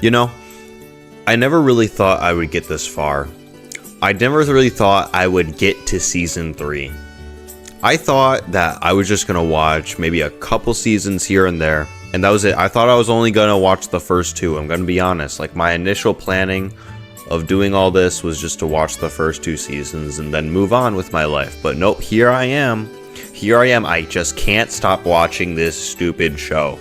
You know, I never really thought I would get this far. I never really thought I would get to season 3. I thought that I was just gonna watch maybe a couple seasons here and there, and that was it. I thought I was only gonna watch the first 2. I'm gonna be honest. Like, my initial planning of doing all this was just to watch the first 2 seasons and then move on with my life. But nope, here I am. I just can't stop watching this stupid show.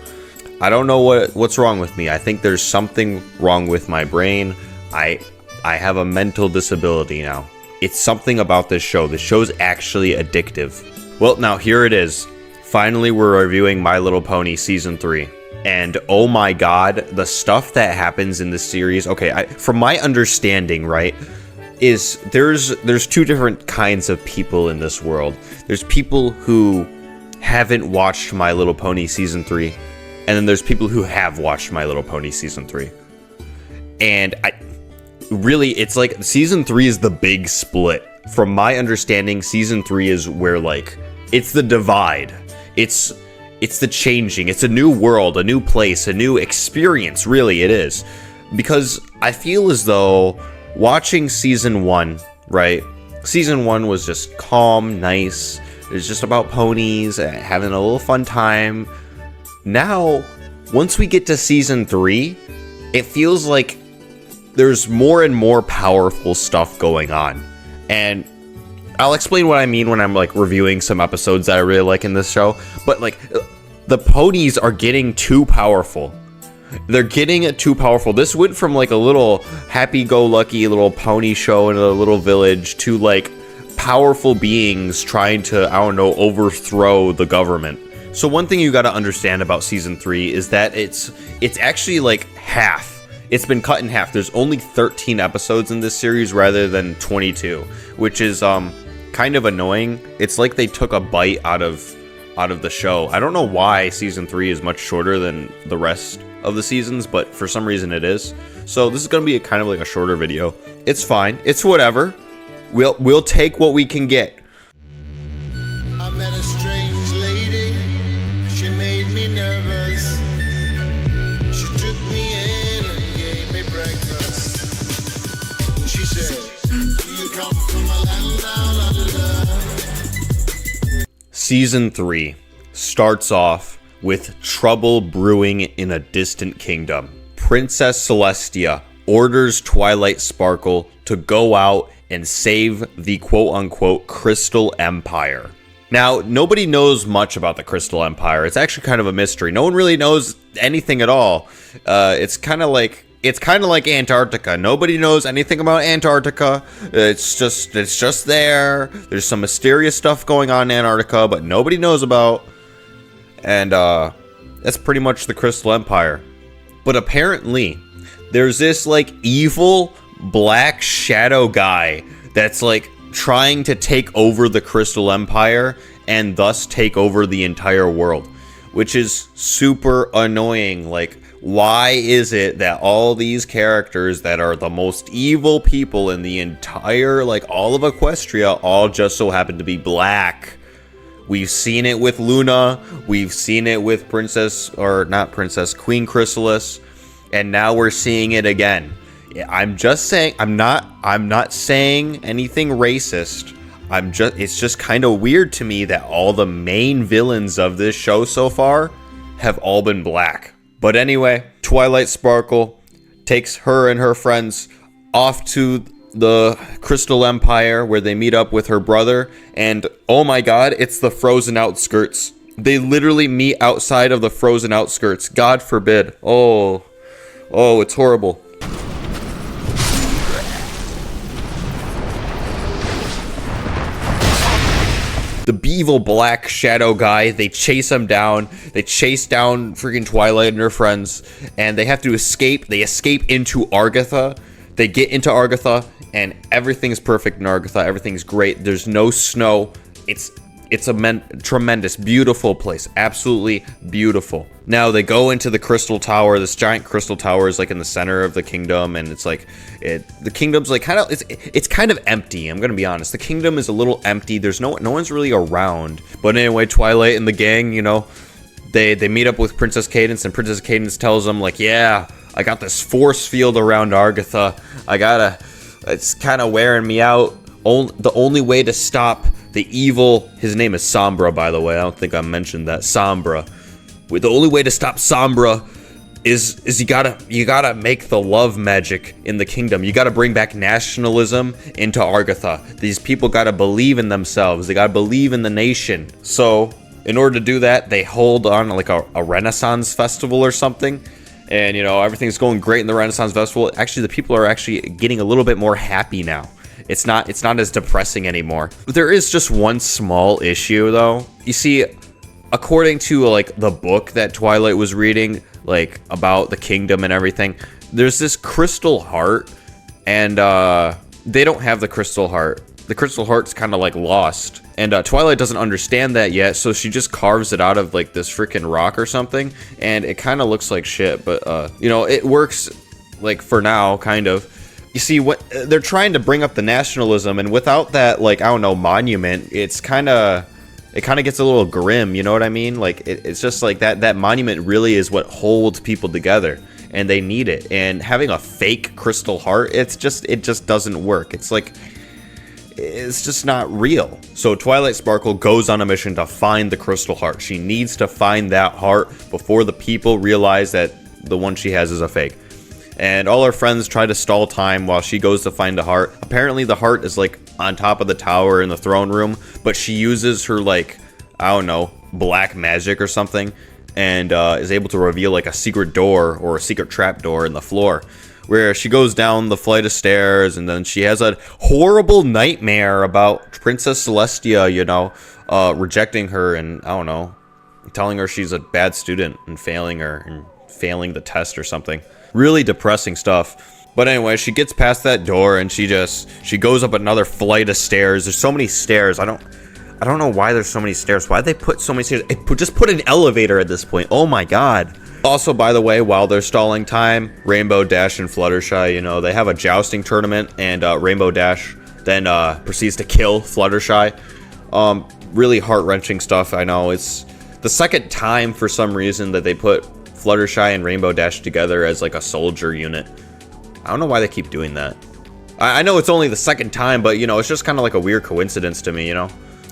I don't know what's wrong with me. I think there's something wrong with my brain. I have a mental disability now. It's something about this show. This show's actually addictive. Well, now here it is. Finally, we're reviewing My Little Pony Season 3. And oh my god, the stuff that happens in this series. Okay, from my understanding, right, is there's 2 different kinds of people in this world. There's people who haven't watched My Little Pony Season 3. And then there's people who have watched My Little Pony Season 3. And really, it's like Season 3 is the big split. From my understanding, Season 3 is where, like, it's the divide. It's the changing. It's a new world, a new place, a new experience, really it is. Because I feel as though watching Season 1, right? Season 1 was just calm, nice. It was just about ponies, having a little fun time. Now, once we get to Season 3, it feels like there's more and more powerful stuff going on. And I'll explain what I mean when I'm, like, reviewing some episodes that I really like in this show. But, like, the ponies are getting too powerful. They're getting too powerful. This went from, like, a little happy-go-lucky little pony show in a little village to, like, powerful beings trying to, I don't know, overthrow the government. So one thing you got to understand about Season 3 is that it's actually like half. It's been cut in half. There's only 13 episodes in this series rather than 22, which is kind of annoying. It's like they took a bite out of the show. I don't know why Season 3 is much shorter than the rest of the seasons, but for some reason it is. So this is going to be a kind of like a shorter video. It's fine. It's whatever. We'll take what we can get. I met a strange lady. She made me nervous. She took me in and gave me breakfast. She said, "Do you come from a land down under?" Season 3 starts off with trouble brewing in a distant kingdom. Princess Celestia orders Twilight Sparkle to go out and save the quote-unquote Crystal Empire. Now, nobody knows much about the Crystal Empire. It's actually kind of a mystery. No one really knows anything at all. It's kind of like Antarctica. Nobody knows anything about Antarctica. It's just there. There's some mysterious stuff going on in Antarctica, but nobody knows about. And that's pretty much the Crystal Empire. But apparently, there's this like evil black shadow guy that's like trying to take over the Crystal Empire and thus take over the entire world, which is super annoying. Like, why is it that all these characters that are the most evil people in the entire, like, all of Equestria all just so happen to be black? We've seen it with Luna, we've seen it with Queen Chrysalis, and now we're seeing it again. I'm just saying, I'm not saying anything racist. It's just kind of weird to me that all the main villains of this show so far have all been black. But anyway, Twilight Sparkle takes her and her friends off to the Crystal Empire where they meet up with her brother, and oh my god, it's the frozen outskirts. They literally meet outside of the frozen outskirts. God forbid. Oh, it's horrible. The evil black shadow guy, they chase him down. They chase down freaking Twilight and her friends, and they have to escape. They escape into Argatha. They get into Argatha, and everything's perfect in Argatha. Everything's great. There's no snow. It's a tremendous, beautiful place. Absolutely beautiful. Now they go into the crystal tower. This giant crystal tower is like in the center of the kingdom, and it's like the kingdom's like kind of it's kind of empty. I'm gonna be honest. The kingdom is a little empty. There's no one's really around. But anyway, Twilight and the gang, you know, they meet up with Princess Cadance, and Princess Cadance tells them like, yeah, I got this force field around Argatha. It's kind of wearing me out. The only way to stop the evil, his name is Sombra, by the way. I don't think I mentioned that. Sombra. The only way to stop Sombra is you gotta make the love magic in the kingdom. You gotta bring back nationalism into Argatha. These people gotta believe in themselves. They gotta believe in the nation. So in order to do that, they hold on like a Renaissance festival or something. And you know, everything's going great in the Renaissance festival. Actually, the people are actually getting a little bit more happy now. It's not as depressing anymore. There is just one small issue though. You see, according to like the book that Twilight was reading, like about the kingdom and everything, there's this crystal heart, and they don't have the crystal heart. The crystal heart's kind of like lost, and Twilight doesn't understand that yet, so she just carves it out of like this freaking rock or something, and it kind of looks like shit, but you know, it works like for now, kind of. You see, what they're trying to bring up the nationalism, and without that, like, I don't know, monument, it kind of gets a little grim, you know what I mean? Like, it's just like that monument really is what holds people together, and they need it. And having a fake crystal heart, it just doesn't work. It's like, it's just not real. So Twilight Sparkle goes on a mission to find the crystal heart. She needs to find that heart before the people realize that the one she has is a fake. And all her friends try to stall time while she goes to find the heart. Apparently the heart is like on top of the tower in the throne room, but she uses her, like, I don't know, black magic or something, and is able to reveal like a secret door or a secret trap door in the floor, where she goes down the flight of stairs, and then she has a horrible nightmare about Princess Celestia, you know, rejecting her, and I don't know, telling her she's a bad student and failing her and failing the test or something. Really depressing stuff. But anyway, she gets past that door, and she goes up another flight of stairs. There's so many stairs. I don't know why there's so many stairs. Why'd they put so many stairs? Just put an elevator at this point. Oh my god. Also, by the way, while they're stalling time, Rainbow Dash and Fluttershy, you know, they have a jousting tournament, and Rainbow Dash then proceeds to kill Fluttershy. Really heart-wrenching stuff. I know it's the second time for some reason that they put Fluttershy and Rainbow Dash together as like a soldier unit. I don't know why they keep doing that. I know it's only the second time, but you know, it's just kind of like a weird coincidence to me, you know?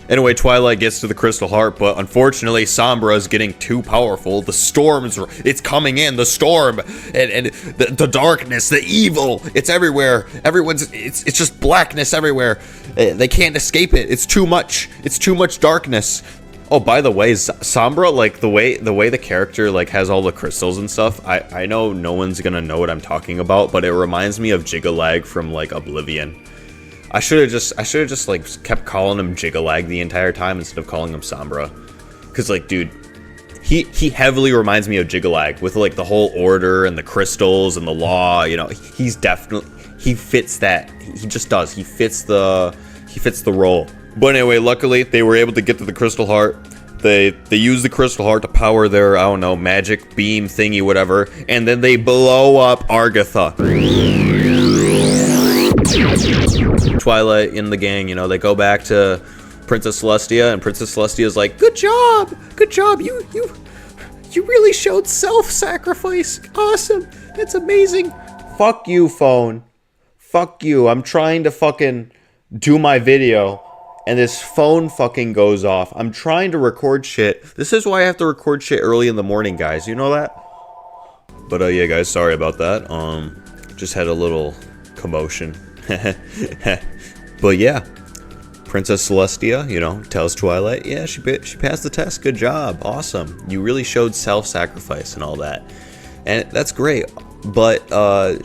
Anyway, Twilight gets to the Crystal Heart, but unfortunately Sombra is getting too powerful. The storms, it's coming in, the storm, and the darkness, the evil, it's everywhere. It's just blackness everywhere. They can't escape it. It's too much darkness. Oh, by the way, Sombra, like the way the character like has all the crystals and stuff, I know no one's gonna know what I'm talking about, but it reminds me of Gigalag from like Oblivion. I should have just like kept calling him Gigalag the entire time instead of calling him Sombra, because like, dude, he heavily reminds me of Gigalag with like the whole order and the crystals and the law. You know, he fits that. He just does. He fits the role. But anyway, luckily they were able to get to the Crystal Heart. They use the Crystal Heart to power their, I don't know, magic beam thingy, whatever, and then they blow up Argatha. Twilight and the gang, you know, they go back to Princess Celestia, and Princess Celestia is like, good job, you really showed self-sacrifice, awesome, that's amazing. Fuck you, phone, fuck you, I'm trying to fucking do my video, and this phone fucking goes off. I'm trying to record shit. This is why I have to record shit early in the morning, guys. You know that? But yeah, guys, sorry about that. Just had a little commotion. But yeah, Princess Celestia, you know, tells Twilight, yeah, she passed the test. Good job. Awesome. You really showed self-sacrifice and all that. And that's great. But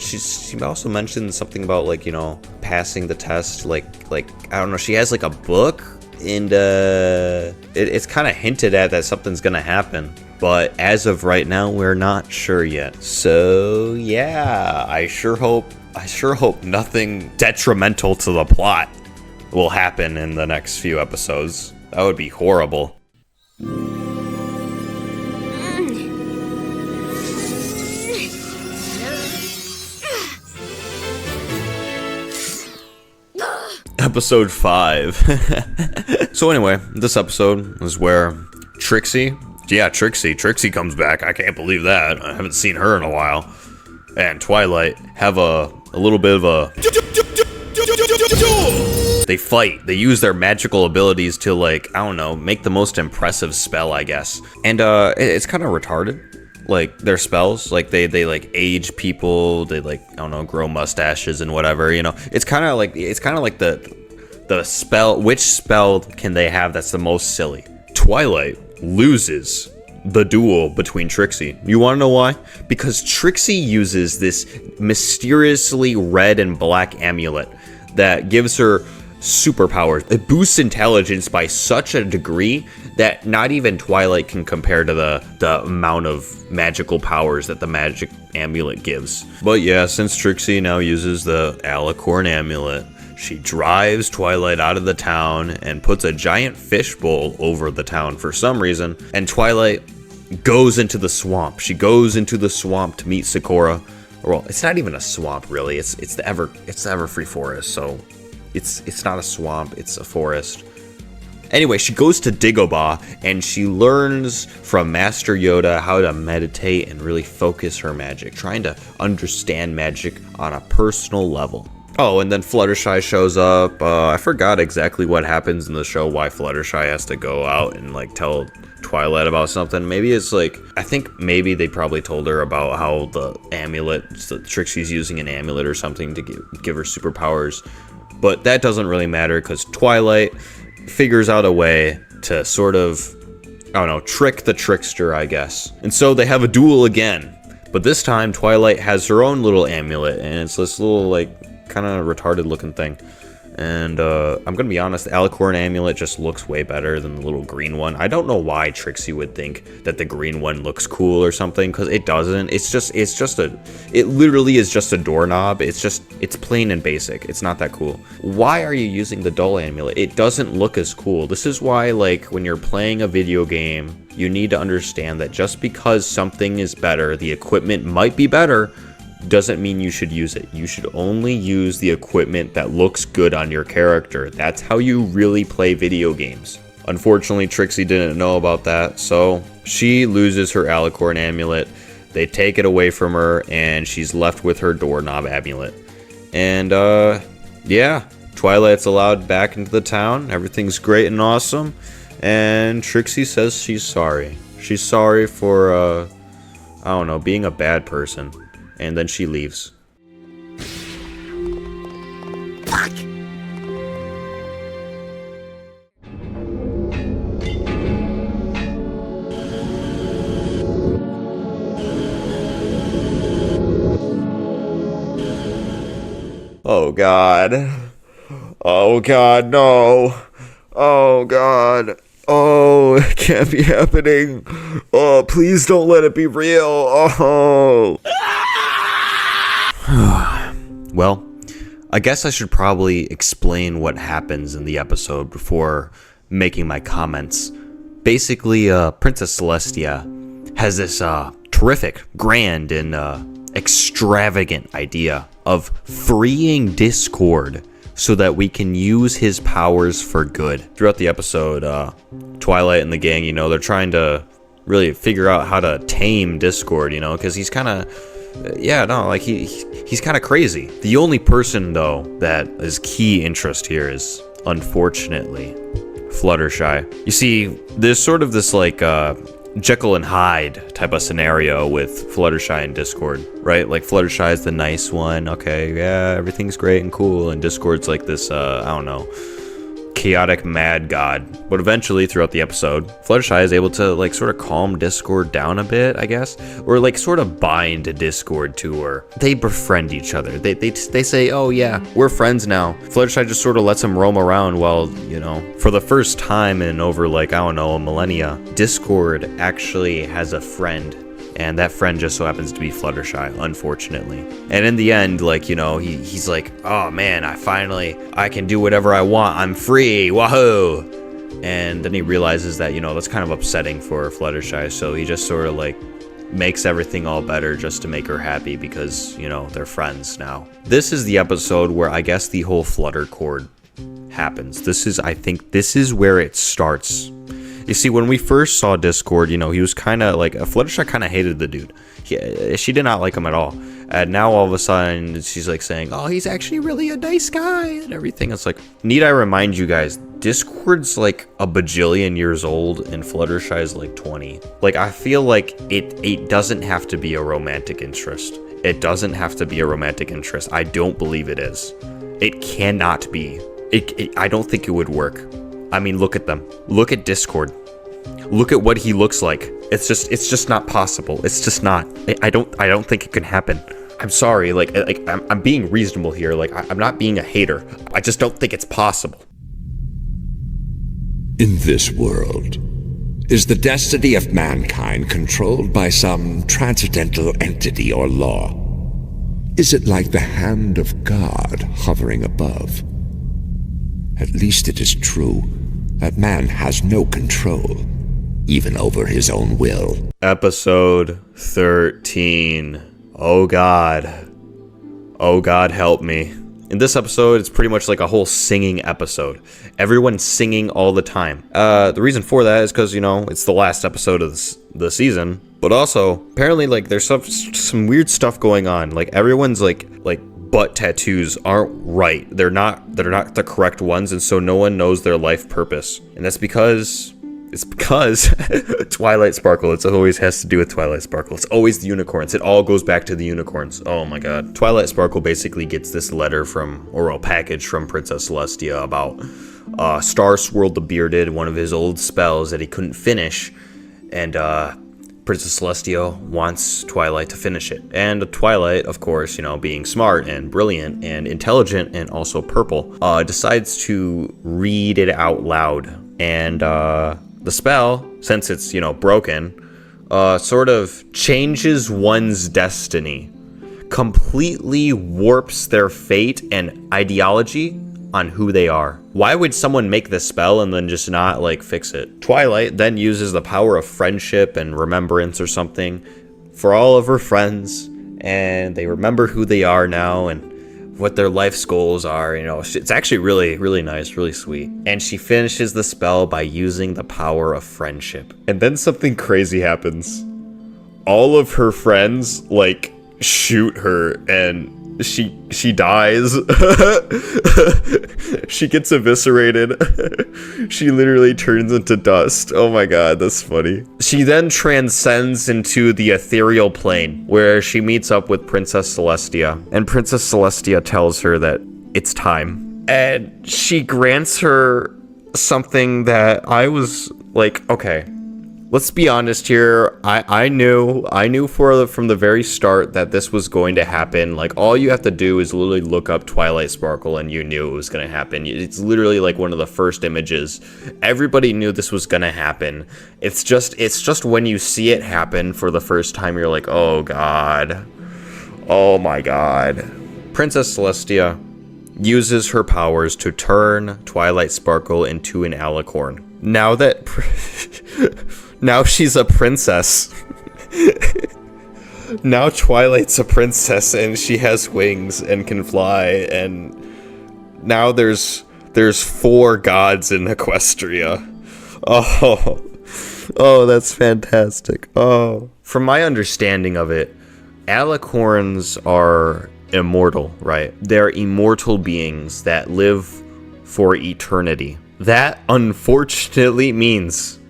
she also mentioned something about, like, you know, passing the test, like I don't know, she has like a book, and it's kind of hinted at that something's gonna happen, but as of right now we're not sure yet. So yeah, I sure hope nothing detrimental to the plot will happen in the next few episodes. That would be horrible. Episode 5. So anyway, this episode is where Trixie comes back. I can't believe that. I haven't seen her in a while. and Twilight have a little bit of a... They fight. They use their magical abilities to, like, I don't know, make the most impressive spell, I guess. And it's kind of retarded. Like, their spells, like, they like age people, they, like, I don't know, grow mustaches and whatever, you know. It's kind of like the spell, which spell can they have that's the most silly? Twilight loses the duel between Trixie. You want to know why? Because Trixie uses this mysteriously red and black amulet that gives her superpowers. It boosts intelligence by such a degree that not even Twilight can compare to the amount of magical powers that the magic amulet gives. But yeah, since Trixie now uses the alicorn amulet, she drives Twilight out of the town and puts a giant fishbowl over the town for some reason. And Twilight goes into the swamp. She goes into the swamp to meet Sakura. Well, it's not even a swamp really. It's the Everfree forest. So it's not a swamp. It's a forest. Anyway, she goes to Dagobah and she learns from Master Yoda how to meditate and really focus her magic, trying to understand magic on a personal level. Oh, and then Fluttershy shows up. I forgot exactly what happens in the show, why Fluttershy has to go out and, like, tell Twilight about something. Maybe it's like, I think maybe they probably told her about how the amulet, so Trixie's using an amulet or something to give her superpowers. But that doesn't really matter because Twilight figures out a way to sort of, I don't know, trick the trickster, I guess. And so they have a duel again. But this time, Twilight has her own little amulet, and it's this little, like, kind of retarded looking thing. And I'm gonna be honest, the alicorn amulet just looks way better than the little green one. I don't know why Trixie would think that the green one looks cool or something, because it doesn't. It literally is just a doorknob. It's plain and basic. It's not that cool. Why are you using the dull amulet? It doesn't look as cool. This is why, like, when you're playing a video game, you need to understand that just because something is better, the equipment might be better, doesn't mean you should use it. You should only use the equipment that looks good on your character. That's how you really play video games. Unfortunately, Trixie didn't know about that, so she loses her alicorn amulet. They take it away from her, and she's left with her doorknob amulet. And, yeah, Twilight's allowed back into the town. Everything's great and awesome. And Trixie says she's sorry. She's sorry for, I don't know, being a bad person. And then she leaves. Fuck! Oh God. Oh God, no. Oh God. Oh, it can't be happening. Oh, please don't let it be real. Oh. Well, I guess I should probably explain what happens in the episode before making my comments. Basically, Princess Celestia has this terrific, grand, and extravagant idea of freeing Discord so that we can use his powers for good. Throughout the episode, Twilight and the gang, you know, they're trying to really figure out how to tame Discord, you know, because he's kind of... he's kind of crazy. The only person, though, that is key interest here is, unfortunately, Fluttershy. You see, there's sort of this, like, Jekyll and Hyde type of scenario with Fluttershy and Discord, right? Like, Fluttershy is the nice one. Okay, yeah, everything's great and cool. And Discord's like this, I don't know, chaotic mad god. But eventually throughout the episode, Fluttershy is able to, like, sort of calm Discord down a bit, I guess, or like sort of bind Discord to her. They befriend each other. They say, oh yeah, we're friends now. Fluttershy just sort of lets him roam around while, you know, for the first time in over, like, I don't know, a millennia, Discord actually has a friend. And that friend just so happens to be Fluttershy, unfortunately. And in the end, like, you know, he's like, oh man, I can do whatever I want. I'm free, wahoo! And then he realizes that, you know, that's kind of upsetting for Fluttershy. So he just sort of, like, makes everything all better just to make her happy because, you know, they're friends now. This is the episode where I guess the whole Flutter chord happens. I think this is where it starts. You see, when we first saw Discord, he was kind of like, Fluttershy kind of hated the dude. She did not like him at all. And now all of a sudden, she's like saying, oh, he's actually really a nice guy and everything. It's like, need I remind you guys, Discord's like a bajillion years old and Fluttershy is like 20. Like, I feel like it doesn't have to be a romantic interest. It doesn't have to be a romantic interest. I don't believe it is. It cannot be. I don't think it would work. I mean, look at them. Look at Discord. Look at what he looks like. It's just not possible. It's just not. I don't think it can happen. I'm sorry. Like I'm being reasonable here. Like I'm not being a hater. I just don't think it's possible. In this world, is the destiny of mankind controlled by some transcendental entity or law? Is it like the hand of God hovering above? At least it is true that man has no control, even over his own will. Episode 13. Oh God. Oh God, help me. In this episode, it's pretty much like a whole singing episode. Everyone's singing all the time. The reason for that is because, it's the last episode of the season. But also, apparently, like, there's some weird stuff going on. Like, everyone's, like butt tattoos aren't right. They're not the correct ones, and so no one knows their life purpose. And that's because... It's because Twilight Sparkle. It always has to do with Twilight Sparkle. It's always the unicorns. It all goes back to the unicorns. Oh my god. Twilight Sparkle basically gets this letter package from Princess Celestia about Star Swirl the Bearded, one of his old spells that he couldn't finish. And Princess Celestia wants Twilight to finish it. And Twilight, of course, being smart and brilliant and intelligent and also purple, decides to read it out loud. And the spell, since it's, broken, sort of changes one's destiny, completely warps their fate and ideology on who they are. Why would someone make this spell and then just not, fix it? Twilight then uses the power of friendship and remembrance or something for all of her friends, and they remember who they are now and what their life's goals are. It's actually really, really nice, really sweet. And she finishes the spell by using the power of friendship. And then something crazy happens. All of her friends shoot her and she dies. She gets eviscerated. She literally turns into dust. Oh my god, that's funny. She then transcends into the ethereal plane, where she meets up with Princess Celestia. And Princess Celestia tells her that it's time. And she grants her something that I was like, okay, let's be honest here. I knew from the very start that this was going to happen. Like, all you have to do is literally look up Twilight Sparkle and you knew it was going to happen. It's literally like one of the first images. Everybody knew this was going to happen. It's just when you see it happen for the first time, you're like, oh god. Oh my god. Princess Celestia uses her powers to turn Twilight Sparkle into an alicorn. Now that... Now she's a princess. Now Twilight's a princess and she has wings and can fly, and now there's 4 gods in Equestria. Oh, that's fantastic. Oh. From my understanding of it, alicorns are immortal, right? They're immortal beings that live for eternity. That unfortunately means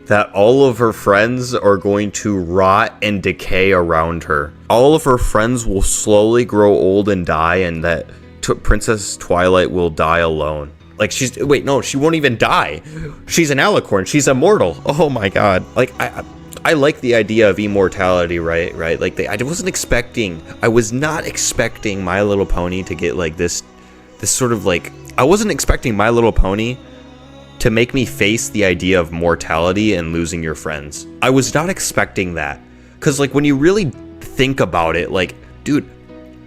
that all of her friends are going to rot and decay around her. All of her friends will slowly grow old and die, and that Princess Twilight will die alone. Like, she won't even die. She's an alicorn. She's immortal. Oh my god. Like, I like the idea of immortality, right? Like, I was not expecting My Little Pony to get like this sort of like, I wasn't expecting My Little Pony to make me face the idea of mortality and losing your friends. I was not expecting that. Because, like, when you really think about it, like, dude,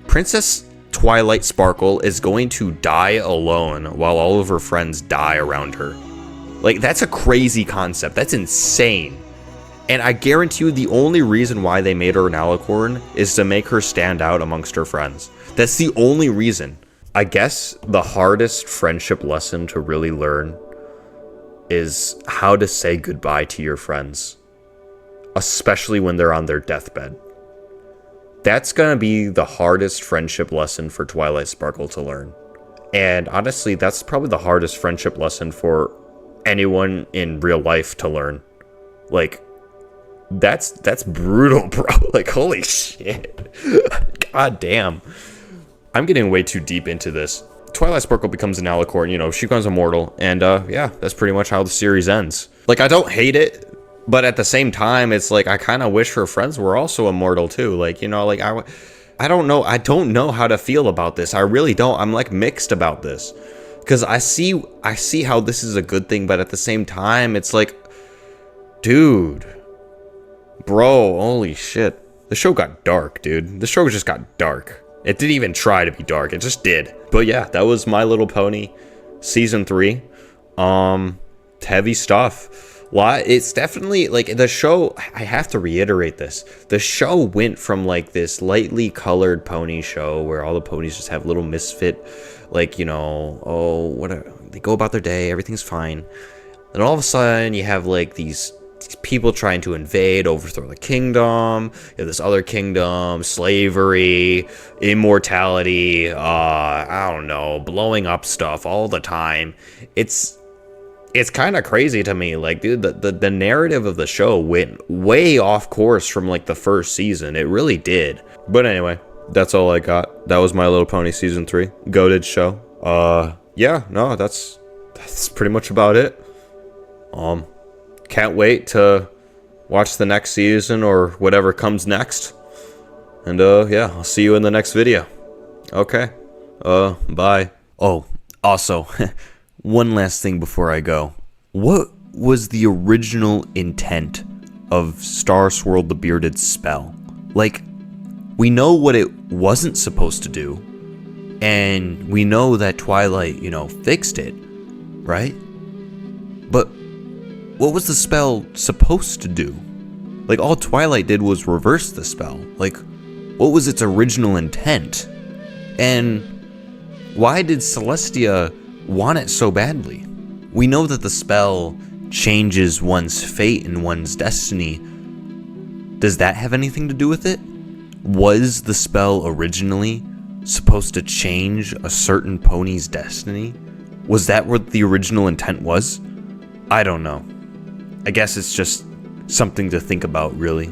Princess Twilight Sparkle is going to die alone while all of her friends die around her. Like, that's a crazy concept. That's insane. And I guarantee you the only reason why they made her an alicorn is to make her stand out amongst her friends. That's the only reason. I guess the hardest friendship lesson to really learn is how to say goodbye to your friends, especially when they're on their deathbed. That's going to be the hardest friendship lesson for Twilight Sparkle to learn. And honestly, that's probably the hardest friendship lesson for anyone in real life to learn. Like, that's brutal, bro. Like, holy shit. God damn. I'm getting way too deep into this. Twilight Sparkle becomes an alicorn, you know, she becomes immortal, and yeah, that's pretty much how the series ends. Like, I don't hate it, but at the same time, it's like, I kind of wish her friends were also immortal too. Like, you know, like, I don't know how to feel about this. I really don't. I'm like mixed about this, because I see how this is a good thing, but at the same time, it's like, dude, bro, holy shit. The show got dark, dude. The show just got dark. It didn't even try to be dark. It just did. But yeah, that was My Little Pony season 3. Heavy stuff. It's definitely like the show. I have to reiterate this. The show went from like this lightly colored pony show where all the ponies just have little misfit, like, you know, they go about their day, everything's fine. Then all of a sudden you have like these people trying to invade, overthrow the kingdom. You have this other kingdom, slavery, immortality, I don't know, blowing up stuff all the time. It's kind of crazy to me. Like, dude, the narrative of the show went way off course from like the first season. It really did. But anyway, that's all I got. That was My Little Pony season 3. Goated show. Yeah, no, that's pretty much about it. Can't wait to watch the next season or whatever comes next. And yeah, I'll see you in the next video. Okay. Bye. Oh, also, one last thing before I go. What was the original intent of Star Swirl the Bearded spell? Like, we know what it wasn't supposed to do, and we know that Twilight, you know, fixed it, right? But what was the spell supposed to do? Like, all Twilight did was reverse the spell. Like, what was its original intent? And why did Celestia want it so badly? We know that the spell changes one's fate and one's destiny. Does that have anything to do with it? Was the spell originally supposed to change a certain pony's destiny? Was that what the original intent was? I don't know. I guess it's just something to think about, really.